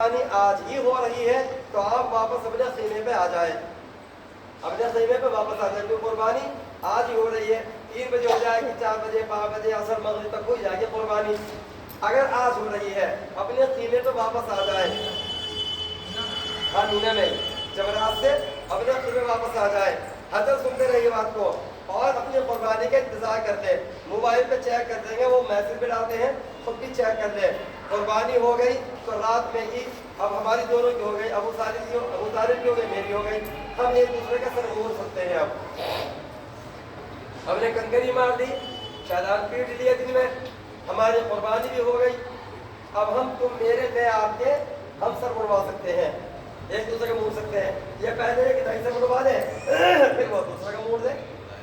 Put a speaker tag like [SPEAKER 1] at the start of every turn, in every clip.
[SPEAKER 1] آج ہی ہو رہی ہے تو آپ واپس اپنے خیمے پہ آ جائیں، اپنے خیمے پہ واپس آ جائیں، کیونکہ قربانی آج ہی ہو رہی ہے۔ 3 بجے ہو جائے گی، 4 بجے، 5 بجے، عصر مغرب تک ہو جائے گی قربانی۔ اگر آج ہو رہی ہے اپنے خیمے پہ واپس آ جائیں، ہاں مینا میں جمرات سے اپنے خیمے واپس آ جائیں، حضرت سنتے رہیے بات کو اور اپنی قربانی کا انتظار کرتے ہیں۔ موبائل پہ چیک کر دیں گے، وہ میسج پہ ڈالتے ہیں، خود بھی چیک کر لیں۔ قربانی ہو گئی تو رات میں ہی اب ہماری دونوں کی ہو گئی، ابو طالب کی ہو گئی، میری ہو گئی، ہم ایک دوسرے کا سر موڑ سکتے ہیں۔ اب ہم نے کنکری مار دی، شیطان پیٹ لیا دن میں، ہماری قربانی بھی ہو گئی۔ اب ہم تم میرے میں آپ کے ہم سر مڑوا سکتے ہیں، ایک دوسرے کو موڑ سکتے ہیں۔ یہ پہلے کہ ڈھائی سر مڑوا دے پھر وہ دوسرے کا موڑ دے،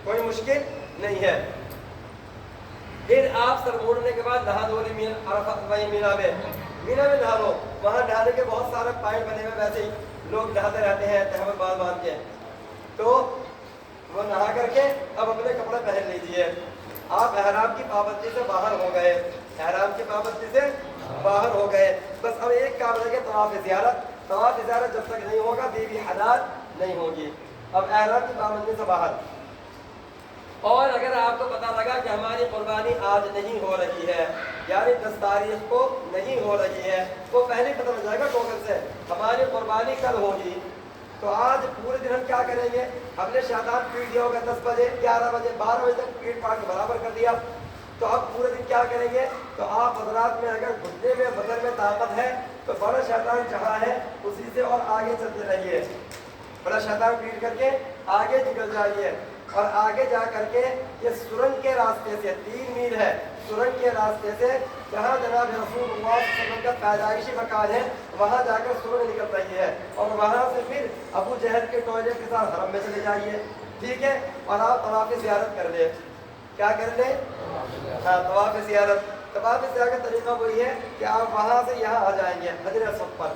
[SPEAKER 1] کوئی مشکل نہیں ہے۔ پھر آپ سر موڑنے کے بعد نہا دھو لی عرفات میں، مینا میں نہا لو۔ وہاں نہانے کے بہت سارے پوائنٹ بنے ہوئے، ویسے ہی لوگ نہاتے رہتے ہیں تہمت باندھ کے، تو وہ نہا کر کے اب اپنے کپڑے پہن لیجئے۔ آپ احرام کی پابندی سے باہر ہو گئے، احرام کی پابندی سے باہر ہو گئے، بس اب ایک کام رہ گیا، طواف زیارت۔ طواف زیارت جب تک نہیں ہوگا بیوی حلال نہیں ہوگی۔ اب احرام کی پابندی سے باہر، اور اگر آپ کو پتہ لگا کہ ہماری قربانی آج نہیں ہو رہی ہے، یعنی 10 تاریخ کو نہیں ہو رہی ہے، وہ پہلے پتہ لگ جائے گا ٹوکن سے ہماری قربانی کل ہوگی، تو آج پورے دن ہم کیا کریں گے؟ ہم نے شیطان پیٹ دیا ہوگا 10 بجے، 11 بجے، 12 بجے تک پیٹ پاٹ کے برابر کر دیا، تو اب پورے دن کیا کریں گے؟ تو آپ حضرات میں اگر گھٹنے میں بدن میں طاقت ہے تو بڑا شیطان جہاں ہے اسی سے اور آگے چلتے رہیے، بڑا شیطان پیٹ کر کے آگے نکل جائیے، اور آگے جا کر کے یہ سرنگ کے راستے سے 3 میل ہے، سرنگ کے راستے سے جہاں جناب رسول اللہ صلی اللہ علیہ وسلم کا پیدائشی مکان ہے وہاں جا کر سرنگ نکل رہی ہے، اور وہاں سے پھر ابو جہل کے ٹوائلٹ کے ساتھ حرم میں چلے جائیے، ٹھیک ہے؟ اور آپ طواف زیارت کر لیں، کیا کر لیں؟ ہاں، طواف زیارت۔ طواف زیارت کا طریقہ وہی ہے کہ آپ وہاں سے یہاں آ جائیں گے حجر اسود پر،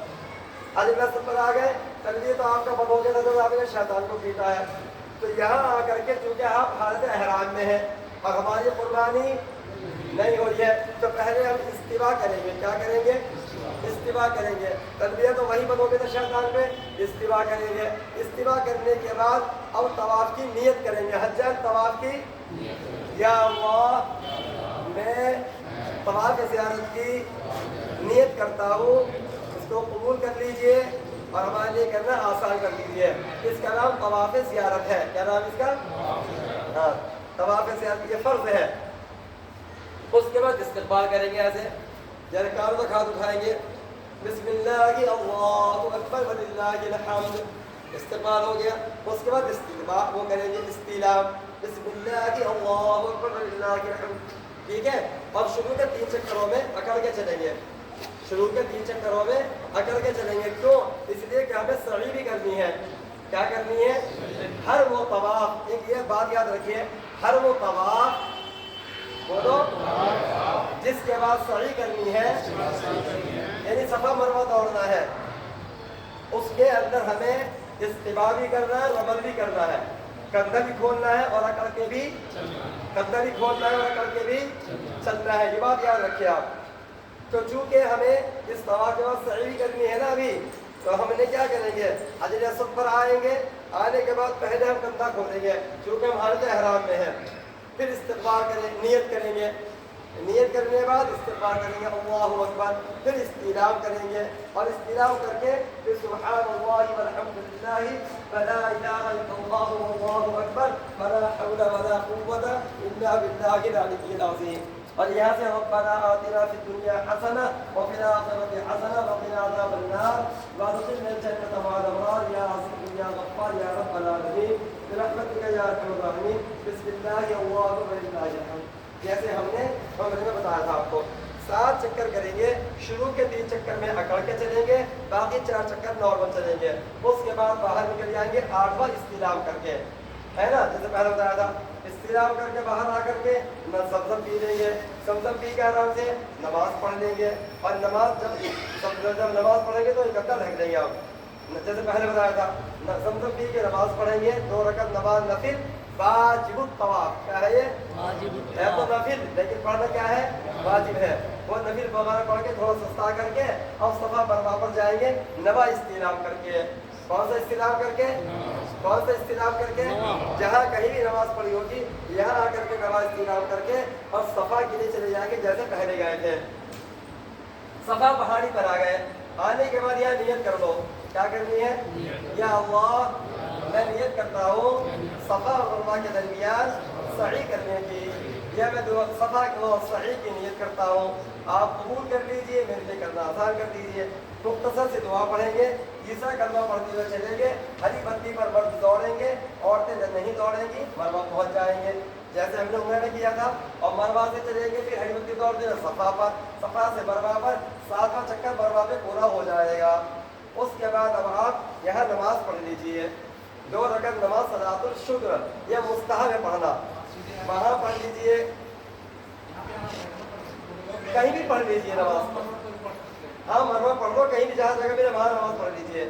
[SPEAKER 1] حجر اسود پر آ گئے، تلبیہ تو آپ کا بند ہو گیا تھا، آپ نے شیطان کو پیٹا ہے، تو یہاں آ کر کے چونکہ آپ حالت احرام میں ہیں اور ہماری قربانی نہیں ہو رہی ہے، تو پہلے ہم استوا کریں گے۔ کیا کریں گے؟ استوا کریں گے۔ تلبیہ تو وہی بند ہو گیا تھا شیطان پہ، استوا کریں گے۔ استوا کرنے کے بعد اب طواف کی نیت کریں گے، حجۃ طواف کی، یا اللہ میں طواف زیارت کی نیت کرتا ہوں، اس کو قبول کر لیجئے اور ہمارے لیے کرنا آسان کر دیجیے۔ اس کا نام طواف زیارت ہے۔ کیا نام اس کا؟ ہاں، طواف زیارت، یہ فرض ہے۔ اس کے بعد استقبال کریں گے، ایسے جیسے کانوں تک ہاتھ اٹھائیں گے، بسم اللہ اللہ اکبر وللہ الحمد، استقبال ہو گیا۔ اس کے بعد استقبال وہ کریں گے استلام، بسم اللہ اللہ اکبر وللہ الحمد، ٹھیک ہے؟ اور شروع کے 3 چکروں میں اکڑ کے چلیں گے، شروع کے 3 چکروں میں اکڑ کے چلیں گے۔ کیوں؟ اس لیے کہ ہمیں سعی بھی کرنی ہے۔ کیا کرنی ہے؟ ہر وہ طواف، ایک یہ بات یاد رکھیے، ہر وہ طواف بولو جس کے بعد سعی کرنی ہے، یعنی صفا مروہ دوڑنا ہے، اس کے اندر ہمیں استوا بھی کرنا ہے، رمل بھی کرنا ہے، کندھا بھی کھولنا ہے اور اکڑ کے بھی، کندھا بھی کھولنا ہے اور اکڑ کے بھی چلنا ہے، یہ بات یاد رکھیے آپ۔ تو چونکہ ہمیں اس طواف کے بعد سعی کرنی ہے نا ابھی، تو ہم نے کیا کریں گے؟ حجر اسود پر آئیں گے، آنے کے بعد پہلے ہم کندھا کھولیں گے چونکہ ہم حالت احرام میں ہیں، پھر استقبال کریں، نیت کریں گے، نیت کرنے کے بعد استقبال کریں گے اللہ اکبر، پھر استلام کریں گے، اور استلام کر کے پھر سبحان اللہ والحمد للہ ولا الہ الا اللہ واللہ اکبر ولا حول ولا قوۃ الا باللہ العلی العظیم، اور یہاں سے ربنا آتنا فی الدنیا حسنہ وفی الآخرۃ حسنہ وقنا عذاب النار وادخلنا الجنة مع الأبرار یا عزیز یا غفار یا رب العالمین برحمتک یا ارحم الراحمین۔ بسم اللہ اللہ وللہ الحمد، جیسے ہم نے عمرے میں بتایا تھا آپ کو 7 چکر کریں گے، شروع کے 3 چکر میں اکڑ کے چلیں گے، باقی 4 چکر نارمل چلیں گے، اس کے بعد باہر نکل جائیں گے 8واں استلام کر کے، ہے نا، جیسے پہلے بتایا تھا، استلام کر کے باہر آ کر کے زمزم پی لیں گے، زمزم پی کے آرام سے نماز پڑھ لیں گے، اور نماز جب نماز پڑھیں گے تو اکٹھا رکھ لیں گے آپ، جیسے پہلے بتایا تھا، زمزم پی کے نماز پڑھیں گے، 2 رکعت نماز نفل واجب الطواف، کیا ہے یہ؟ واجب ہے تو نفل، لیکن پڑھنا کیا ہے؟ واجب ہے۔ وہ نفل وغیرہ پڑھ کے تھوڑا سستا کر کے اور صفا مروا پر جائیں گے نوا استلام کر کے. کون سا استلام کر کے؟ کون سا استلام کر کے؟ جہاں کہیں بھی نماز پڑھی ہوگی یہاں آ کر کے نماز استلام کر کے اور صفا کے لیے چلے جائیں گے جیسے پہلے گئے تھے. صفا پہاڑی پر آ گئے, آنے کے بعد یہاں نیت کر دو. کیا کرنی ہے؟ یا اللہ میں نیت کرتا ہوں صفا اور مروہ کے درمیان سعی کرنے کی, یا میں صفا اور سعی کی نیت کرتا ہوں. آپ قبول کر لیجئے, میرے لیے کرنا آسان کر دیجئے. مختصر سے دعا پڑھیں گے, تیسرا کلمہ پڑھتے ہوئے چلیں گے. ہری بتی پر مرد دوڑیں گے, عورتیں نہیں دوڑیں گی, مروہ پہنچ جائیں گے جیسے ہم نے عمرہ میں کیا تھا. اور مروہ سے چلیں گے, پھر ہری بتی دوڑتے ہوئے صفا پر, صفا سے مروہ پر 7واں چکر مروہ پہ پورا ہو جائے گا. اس کے بعد اب آپ یہاں نماز پڑھ لیجئے 2 رکعت نماز صلاۃ الشکر, یہ مستحب ہے پڑھنا. وہاں پڑھ لیجئے, کہیں بھی پڑھ لیجئے نماز. ہاں مروہ پڑھ لو کہیں بھی, جہاں جگہ بھی وہاں نماز پڑھ لیجئے.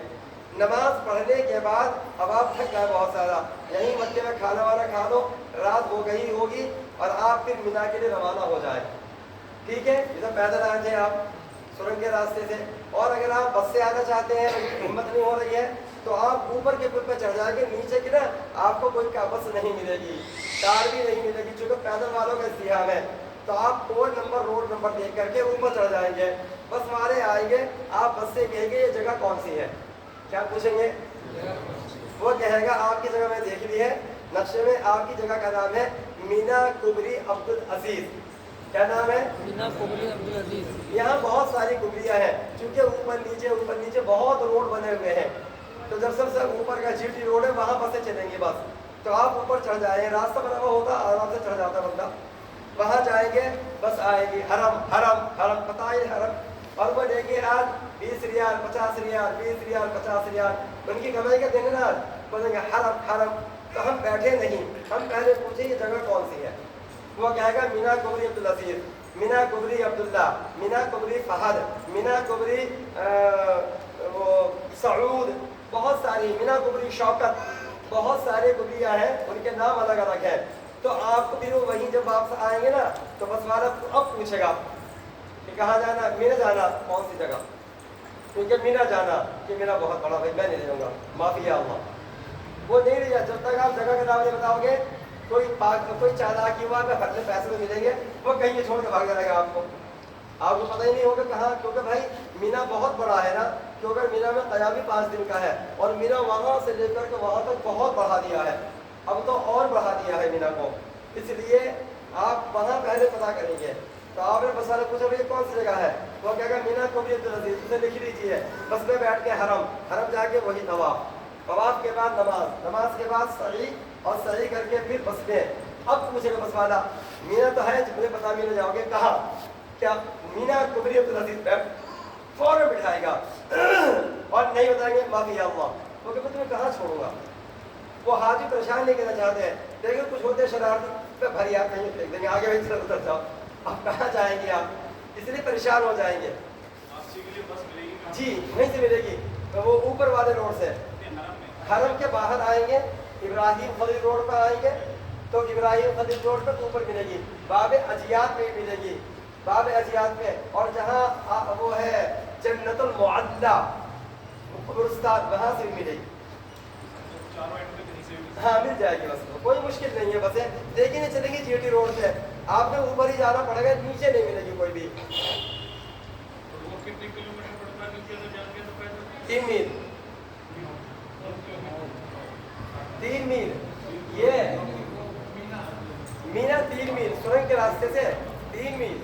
[SPEAKER 1] نماز پڑھنے کے بعد اب آپ تھک گئے بہت زیادہ, یہیں مکے میں کھانا وانا کھا لو, رات ہو گئی ہوگی اور آپ پھر مینا کے لیے روانہ ہو جائیں. ٹھیک ہے, ادھر پیدل آئے تھے آپ سرنگ کے راستے سے, اور اگر آپ بس سے آنا چاہتے ہیں ہمت نہیں ہو رہی ہے تو آپ اوپر کے پل پہ چڑھ جائیں گے. نیچے کی نا آپ کو کوئی بس نہیں ملے گی, کار بھی نہیں ملے گی, چونکہ پیدل والوں کا استحام ہے. تو آپ کوڈ نمبر روڈ نمبر دیکھ کر کے اوپر چڑھ جائیں گے. بس والے آئیں گے, آپ بس سے کہیں گے یہ جگہ کون سی ہے, کیا پوچھیں گے؟ وہ کہے گا آپ کی جگہ میں دیکھ لی ہے نقشے میں, آپ کی جگہ کا نام ہے مینا کبری عبدالعزیز. کیا نام ہے؟ مینا کبری عبدالعزیز. یہاں بہت ساری کبریاں ہیں کیونکہ اوپر نیچے بہت روڈ بنے ہوئے ہیں. تو جب سب سے اوپر کا GT روڈ ہے وہاں بسیں چلیں گی بس. تو آپ اوپر چڑھ جائیں, راستہ بنا ہوا ہوتا آرام سے چڑھ جاتا بندہ. وہاں جائیں گے, بس آئے گی حرم حرم حرم, پتہ ہے حرم, اور وہ لے گے آج 20 ریال 50 ریال 20 ریال 50 ریال, ان کی کمائی کا دیں گے نا, بولیں گے حرم حرم. تو ہم بیٹھے نہیں, ہم پہلے پوچھیں یہ جگہ کون سی ہے. وہ کہے گا مینا کبری عبدالعزیز, مینا کبری عبداللہ, مینا کبری فہد, مینا کبری سعود, بہت ساری, مینا کبری شوکت, بہت سارے کبریاں ہیں, ان کے نام الگ الگ ہیں. تو آپ کو پھر وہیں جب واپس آئیں گے نا تو بس والا اب پوچھے گا کہ کہاں جانا, مینا جانا, کون سی جگہ, کیونکہ مینا جانا کہ میرا بہت بڑا بھائی میں نہیں لے جاؤں گا, معافی یا اللہ. وہ نہیں لے جا جب تک آپ جگہ کا نام نہیں بتاؤ گے. کوئی چالاکی ہوا کہ خرچے پیسے میں ملیں گے, وہ کہیں یہ چھوڑ کے بھاگ جائے گا آپ کو پتہ ہی نہیں ہوگا کہاں. کیونکہ بھائی مینا بہت بڑا ہے نا, کیونکہ مینا میں قیام بھی 5 دن کا ہے, اور مینا وہاں سے لے کر کے وہاں تک بہت بڑھا دیا ہے, اب تو اور بڑھا دیا ہے مینا کو. اس لیے آپ وہاں پہلے پتہ کریں گے. تو آپ نے بس والے پوچھا بھائی کون سی جگہ ہے, وہ کہے گا مینا کبری عبدالعزیز, اسے لکھ لیجیے. بس میں بیٹھ کے حرم حرم جا کے وہی طواف, طواف کے بعد نماز, نماز کے بعد سعی, اور سعی کر کے پھر بس میں. اب پوچھے گا بس والا مینا تو ہے, مجھے پتا مینا جاؤ گے کہاں, کیا مینا کبری عبدالعزیز, بیٹھ فوراً بٹھائے گا. اور نہیں بتائیں گے معافی یا اللہ, وہ کہ میں تمہیں کہاں چھوڑوں گا. وہ حاجی پریشان نہیں کرنا چاہتے ہیں, لیکن کچھ ہوتے شرارتی بھری آپ کہیں پھینک دیں گے, آگے وہیں سے اتر جاؤ, آپ کہاں جائیں گے, آپ اس لیے پریشان ہو جائیں گے. جی وہیں سے ملے گی, وہ اوپر والے روڈ سے. حرم کے باہر آئیں گے, ابراہیم خلیل روڈ پر آئیں گے, تو ابراہیم خلیل روڈ پر اوپر ملے گی, باب اجیات پہ ملے گی, باب اجیات میں. اور جہاں وہ ہے جنت المعلا قبرستان, وہاں سے بھی ملے گی. ہاں مل جائے گی, بس کوئی مشکل نہیں ہے. بس لیکن یہ چلیں گی GT روڈ سے, آپ نے اوپر ہی جانا پڑے گا, نیچے نہیں ملے گی کوئی بھی. 3 میل 3 میل, یہ مینا 3 میل سرنگ کے راستے سے 3 میل.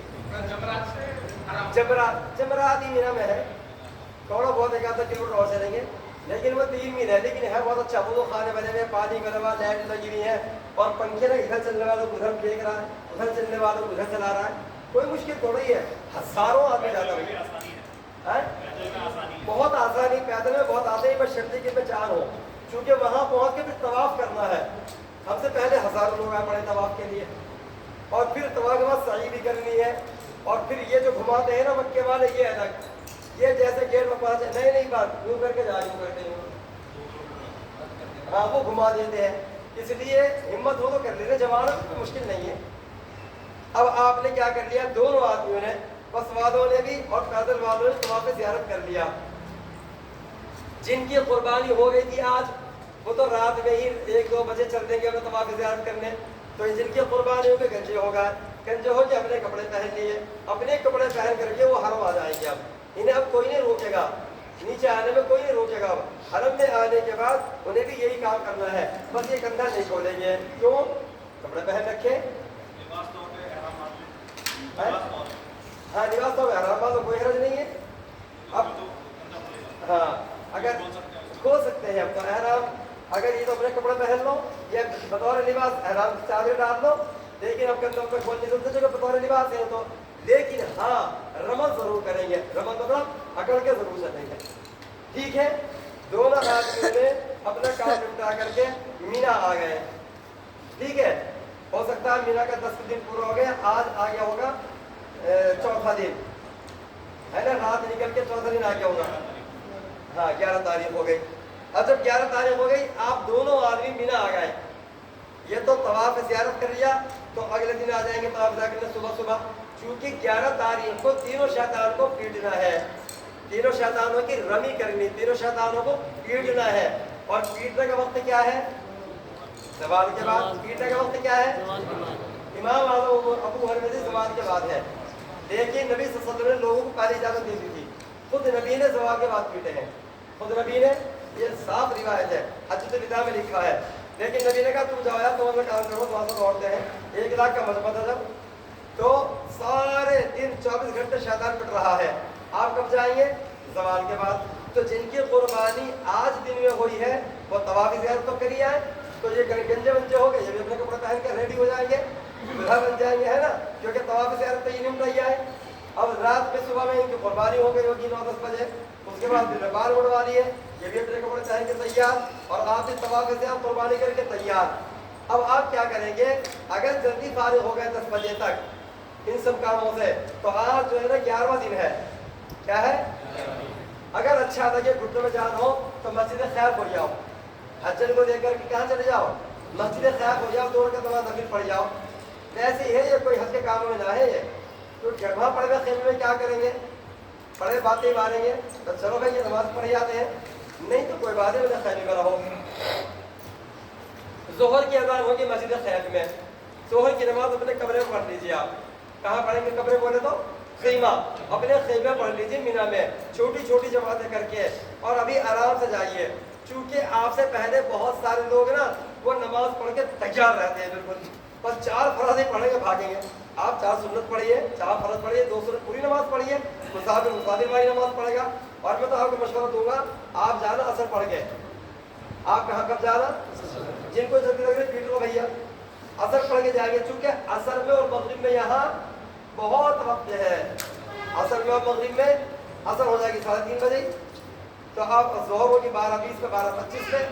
[SPEAKER 1] جمرات ہی مینا میں ہے, تھوڑا بہت 1 کلو میٹر اور چلیں گے, لیکن وہ 3 میل ہے. لیکن ہے بہت اچھا, وہ خانے بنے ہوئے, پانی کا لگا, لائٹ لگی ہوئی ہے, اور پنکھے نا ادھر چلنے والوں کو ادھر پھینک رہا ہے, ادھر چلنے والوں کو ادھر چلا رہا ہے. کوئی مشکل تھوڑی ہے, ہزاروں آدمی جاتا ہے, بہت آسانی, پیدل میں بہت آسانی, بس شرطی کی پہچان ہو, چونکہ وہاں پہنچ کے پھر طواف کرنا ہے. ہم سے پہلے ہزاروں لوگ آئے پڑے طواف کے لیے, اور پھر طواف کے بعد سعی بھی کرنی ہے. اور پھر یہ جو گھماتے ہیں نا مکے والے, یہ الگ, یہ جیسے گیٹ میں پہنچے نہیں بات یوں کر کے جا یوں کرتے ہیں, ہاں وہ گھما دیتے ہیں. اس لیے ہمت ہو تو کر لیتے, جوانوں کو مشکل نہیں ہے. اب آپ نے کیا کر لیا, دونوں آدمیوں نے بس والوں نے بھی اور پیدل والوں نے طواف زیارت کر لیا. جن کی قربانی ہو گئی تھی آج وہ تو رات میں ہی 1-2 بجے چل دیں گے ہمیں طواف زیارت کرنے. تو جن کی قربانی ہو گئی گنجے ہو گئے, گنجے ہو کے اپنے کپڑے پہن لیے, اپنے کپڑے پہن کر کے وہ حرم آ جائیں گے. اب انہیں اب کوئی نہیں روکے گا, نیچے آنے میں کوئی نہیں روکے گا. حرم میں آنے کے بعد انہیں بھی یہی کام کرنا ہے, بس یہ کندھا نہیں کھولیں گے. کیوں؟ کپڑے پہن رکھے. ہاں لباس تو احرام باز تو کوئی حرج نہیں ہے. اب ہاں اگر کھول سکتے ہیں اب تو احرام, اگر یہ تو اپنے کپڑے پہن لو یا بطور لباس احرام چادر ڈال لو, لیکن اب کندھوں پہ کھول نہیں سکتے جو بطور لباس ہے تو. لیکن ہاں رمل ضرور کریں گے, رمل مطلب اکڑ کے ضرور چلیں گے. ٹھیک ہے, دونوں آدمیوں نے اپنا کام نپٹا کر کے مینا آ گئے. ٹھیک ہے, ہو سکتا ہے مینا کا 10 دن پورا ہو گیا, آج آ گیا ہوگا 4تھا دن ہے نا, رات نکل کے 4تھا دن آ گیا ہوگا. ہاں 11 تاریخ ہو گئی. اب جب 11 تاریخ ہو گئی آپ دونوں آدمی مینا آ گئے. یہ تو طواف زیارت کر لیا تو اگلے دن آ جائیں گے طواف زیارت کرنے صبح صبح. چونکہ 11 تاریخ کو تینوں شیطان کو پیٹنا ہے, تینوں شیطانوں کی رمی کرنی, تینوں شیطانوں کو پیٹنا ہے. اور پیٹنے کا وقت کیا ہے؟ زوال کے بعد. پیٹنے کا وقت کیا ہے؟ امام اعظم ابو حنیفہ سے زوال کے بعد ہے. لیکن نبی صلی اللہ علیہ وسلم نے لوگوں کو پہلے اجازت دے دی تھی, خود نبی نے زوال کے بعد پیٹے ہیں. خود نبی نے, یہ صاف روایت ہے, حجۃ الوداع میں لکھا ہے. لیکن نبی نے کہا تم جاؤ یار, تم اپنا کام کرو, وہاں سے لوٹتے ہیں. 1 لاکھ کا مجمع تھا جب, تو سارے دن 24 گھنٹے شیطان پٹ رہا ہے. آپ کب جائیں گے؟ زوال کے بعد. تو جن کی قربانی آج دن میں ہوئی ہے وہ طواف زیارت تو کری آئے, تو یہ گنجے ونجے ہو گئے, یہ بھی اپنے کپڑے پہن کے ریڈی ہو جائیں گے, دلہا بن جائیں گے, ہے نا, کیونکہ طواف زیارت تو یہ نہیں نمٹائی آئے. اب رات میں صبح میں ان کی قربانی ہو گئی ہوگی 9-10 بجے, اس کے بعد پھر بال اڑوا لیے, یہ بھی اپنے کپڑے پہن کے تیار, اور آپ بھی طواف زیارت قربانی کر کے تیار. اب آپ کیا کریں گے؟ اگر جلدی فارغ ہو گئے 10 بجے تک ان سب کاموں سے, تو آج جو ہے نا 11واں دن ہے. کیا ہے؟ اگر اچھا لگے گھٹنوں میں جان ہو تو مسجد خیف ہو جاؤ, حجن کو دے کر کے کہاں چلے جاؤ؟ مسجد خیف ہو جاؤ, 2 رکعت نماز نفل پڑھ جاؤ. ایسے ہی ہے, یہ کوئی حج کے کاموں میں نہ ہے. یہ تو وہاں پڑے ہوئے خیمے میں کیا کریں گے؟ پڑھے باتیں ماریں گے, تو چلو بھائی یہ نماز پڑھ جاتے ہیں, نہیں تو کوئی بات نہیں, خیمے میں رہو. ظہر کی اذان ہوگی مسجد خیف میں, ظہر کی نماز اپنے کمرے میں پڑھ لیجیے. آپ کہاں پڑھیں گے؟ کمرے بولے تو خیمہ, اپنے خیمے پڑھ لیجیے مینا میں, چھوٹی چھوٹی جماعتیں کر کے, اور ابھی آرام سے جائیے. چونکہ آپ سے پہلے بہت سارے لوگ نا وہ نماز پڑھ کے تیار رہتے ہیں بالکل, بس 4 فرض ہی پڑھیں گے بھاگیں گے. آپ 4 سنت پڑھیے, 4 فرض پڑھیے, 2 سنت پوری نماز پڑھیے, مسافر والی نماز پڑھے گا. اور میں تو آپ کو مشورہ دوں گا, آپ جانا اثر پڑھ کے. آپ کہاں کب جانا؟ جن کو جلدی لگ رہی پیٹ لو بھیا, اثر پڑھ کے جائیں گے. چونکہ اثر میں اور مغرب میں یہاں بہت وقت ہے. اثر میں اور مغرب میں اثر ہو جائے گی 3:30 بجے, تو آپ ظہر ہوگی 12:20 پہ, 12:25 پہ,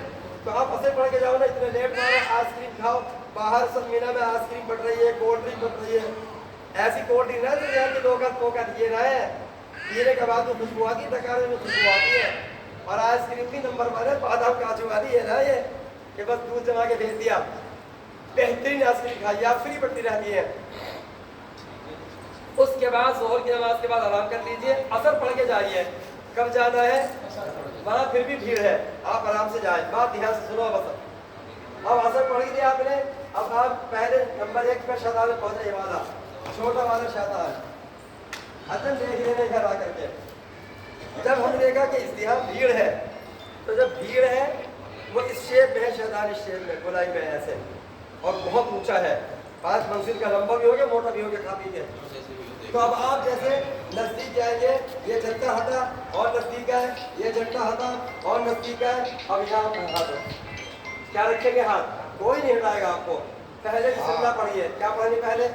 [SPEAKER 1] تو آپ اثر پڑھ کے جاؤ نا. اتنے لیٹ نہ آئس کریم کھاؤ, باہر سب مینا میں آئس کریم بٹ رہی ہے, کولڈ ڈرنک بٹ رہی ہے. ایسی کولڈ ڈرنک نہ جو کہ لوگ پوکٹ یہ نہ ہے, پینے کے بعد میں خوشبو آتی ہے, ٹکانے میں خوشبو آتی ہے. اور آئس کریم بھی نمبر 1 ہے, بادام کاجو والی ہے نا یہ, کہ بس دودھ جما کے بھیج دیا. بہترین آئس کریم کھائیے آپ, فری بٹتی رہتی ہے. اس کے بعد ظہر کی نماز کے بعد آرام کر لیجئے, اثر پڑھ کے جائیے. کب جانا ہے؟ وہاں پھر بھی بھیڑ ہے, آپ آرام سے جائیں, بات دھیان سے سنو. بس اب اثر پڑھ لیا آپ نے, اب آپ پہلے نمبر 1 پہ شیطان میں پہنچے, والا چھوٹا والا شیطان حتم دیکھ لینے گھر آ کر کے. جب ہم دیکھا کہ ازدحام بھیڑ ہے, تو جب بھیڑ ہے وہ اس شیپ میں ہے, شیطان اس شیپ میں گولائی میں ایسے, اور بہت اونچا ہے, 5 منزل کا, لمبا بھی ہو گیا, موٹا بھی ہو گیا کافی ہے. تو اب آپ جیسے نزدیک جائیں گے, یہ جھنڈا ہٹا اور نزدیک ہے, یہ جھنڈا ہٹا اور نزدیک ہے. اب یہاں پر ہاتھ کیا رکھیں گے؟ ہاتھ کوئی نہیں ہٹائے گا آپ کو. پہلے بسم اللہ پڑھیے. کیا پڑھنی پہلے؟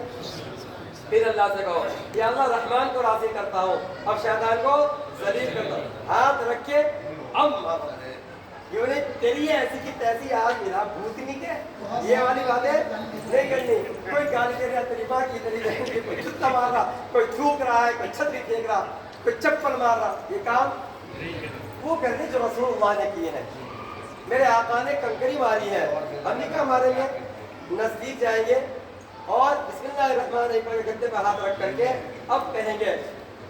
[SPEAKER 1] پھر اللہ سے کہو یا اللہ رحمان کو راضی کرتا ہوں اور شیطان کو ذلیل کرتا ہوں. ہاتھ رکھ کے یہ تیری ایسی کی تیسی, آج میرا بھوتنی کے, یہ والی باتیں نہیں کرنی. کوئی گالی دے رہا, تیری ماں کی, تیری کوئی جوتا مار رہا, کوئی تھوک رہا ہے, کوئی چھتری پھینک رہا, کوئی چپل مار رہا, یہ کام وہ کرنے جو رسول اللہ نے کیے ہیں. میرے آقا نے کنکری ماری ہے, ہم نہیں کیا ماریں گے. نزدیک جائیں گے اور بسم اللہ الرحمن الرحیم کے گدے پہ ہاتھ رکھ کر کے اب کہیں گے